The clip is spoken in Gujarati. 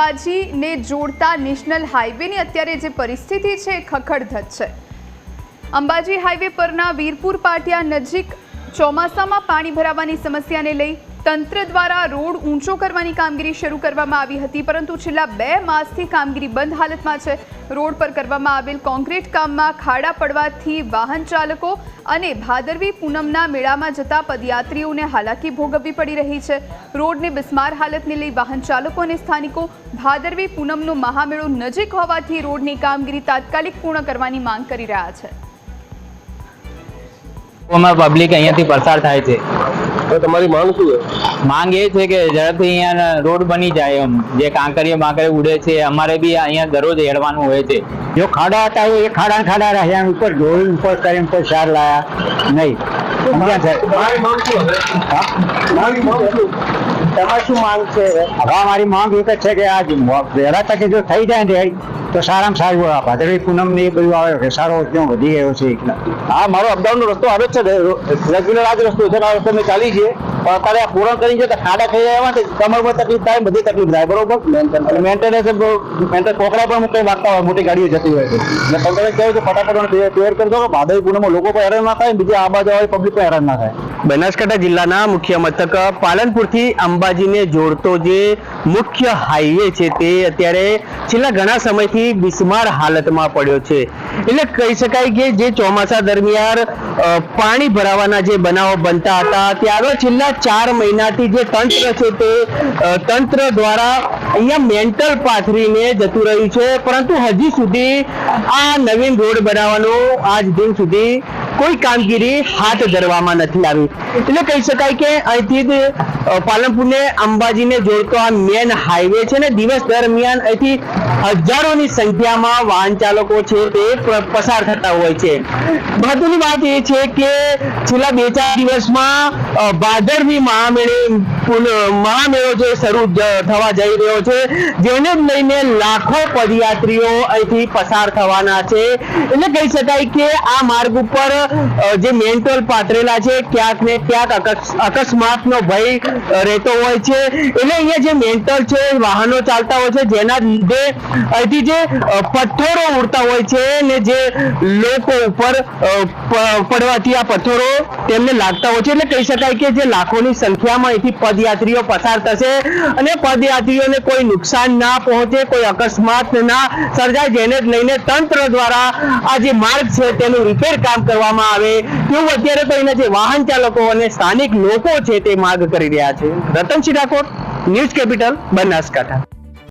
અંબાજીને જોડતા નેશનલ હાઈવેની અત્યારે જે પરિસ્થિતિ છે એ ખખડધજ છે। અંબાજી હાઈવે પરના વીરપુર પાટિયા નજીક ચોમાસામાં પાણી ભરાવાની સમસ્યાને લઈ તંત્ર દ્વારા રોડ ઊંચો કરવાની કામગીરી શરૂ કરવામાં આવી હતી, પરંતુ છેલ્લા 2 માસથી કામગીરી બંધ હાલતમાં છે। રોડ પર કરવામાં આવેલ કોન્ક્રીટ કામમાં ખાડા પડવાથી વાહન ચાલકો અને ભાદરવી પૂનમના મેળામાં જતા પદયાત્રીઓને હાલાકી ભોગવવી પડી રહી છે। રોડની બિસ્માર હાલતને લઈ વાહન ચાલકો અને સ્થાનિકો ભાદરવી પૂનમનો મહામેળો નજીક હોવાથી રોડની કામગીરી તાત્કાલિક પૂર્ણ કરવાની માંગ કરી રહ્યા છે। પબ્લિક અહીંયાથી પસાર થાય છે તો તમારી માંગ શું છે? માંગ એ છે કે ઝડપથી અહીંયા રોડ બની જાય, એમ જે કાંકરીઓ બાંકરીઓ ઉડે છે અમારે બી અહીંયા દરરોજ હેડવાનું હોય છે। जो खाड़ा था वो एक खाड़ा खाड़ा रहा ऊपर ढोल ऊपर करे ऊपर चार लाया नहीं हमारी मांग एक है कि आज वહેલા તકે જો થઈ જાય ને તો સારામાં સારું ભાદરવી પૂનમ ને એ બધું આવે ઘસારો ત્યાં વધી ગયો છે। હા, મારો અપડાઉન નો રસ્તો આવે છે, રેગ્યુલર આ જ રસ્તો છે, આ રસ્તો મેં ચાલી છે, પણ અત્યારે આ પૂરણ કરી છે તો ખાડા ખાઈ જાય તો કમરમાં તકલીફ થાય, બધી તકલીફ થાય, બરોબર। મેન્ટેનન્સ કોકડા પણ કઈ વાગતા હોય, મોટી ગાડીઓ જતી હોય છે, એટલે તમને કહ્યું કે ફટાફટ ક્લિયર કરી દો, ભાદરવી પૂનમમાં લોકો પણ હેરાન ના થાય, બીજી આ બાજુ વાળી પબ્લિક પણ હેરાન ના થાય। બનાસકાંઠા જિલ્લાના મુખ્ય મથક પાલનપુરથી અંબાજીને જોડતો જે મુખ્ય હાઈવે છે તે અત્યારે છેલ્લા ઘણા સમયથી બિસ્માર હાલતમાં પડ્યો છે। એટલે કહી શકાય કે જે ચોમાસા દરમિયાન પાણી ભરાવાના જે બનાવો બનતા હતા ત્યારે છેલ્લા 4 મહિનાથી જે તંત્ર છે તે તંત્ર દ્વારા અહીંયા મેન્ટલ પાથરીને જતું રહ્યું છે, પરંતુ હજી સુધી આ નવીન રોડ બનાવવાનો આજ દિન સુધી કોઈ કામગીરી હાથ ધરવામાં નથી આવી। એટલે કહી શકાય કે અહીંથી પાલનપુરને અંબાજીને જોડતો આ મેન હાઈવે છે ને દિવસ દરમિયાન અહીંથી હજારોની સંખ્યામાં વાહન ચાલકો છે તે પસાર થતા હોય છે। મહત્વની વાત એ છે કે છેલ્લા 2-4 દિવસમાં ભાદરવી મહામેળો જે શરૂ થવા જઈ રહ્યો છે, જેને લઈને લાખો પદયાત્રીઓ અહીંથી પસાર થવાના છે। એટલે કહી શકાય કે આ માર્ગ ઉપર જે મેન્ટલ પાથરેલા છે ક્યાંક ને ક્યાંક અકસ્માતનો ભય રહેતો હોય છે। એટલે અહીંયા જે મેન્ટલ છે વાહનો ચાલતા હોય છે, જેના લીધે અહીંથી જે પથ્થરો ઉડતા હોય છે ને જે લોકો ઉપર પડવાથી આ પથ્થરો તેમને લાગતા હોય છે। એટલે કહી શકાય કે જે લાખોની સંખ્યામાં અહીંથી પદયાત્રીઓ પસાર થશે અને પદયાત્રીઓને કોઈ નુકસાન ના પહોંચે, કોઈ અકસ્માત ના સર્જાય, જેને લઈને તંત્ર દ્વારા આ જે માર્ગ છે તેનું રિપેર કામ કરવામાં આવે તેવું અત્યારે તો એના જે વાહન ચાલકો અને સ્થાનિક લોકો છે તે માંગ કરી રહ્યા છે। Ratansinh Thakor, news capital, Banaskantha.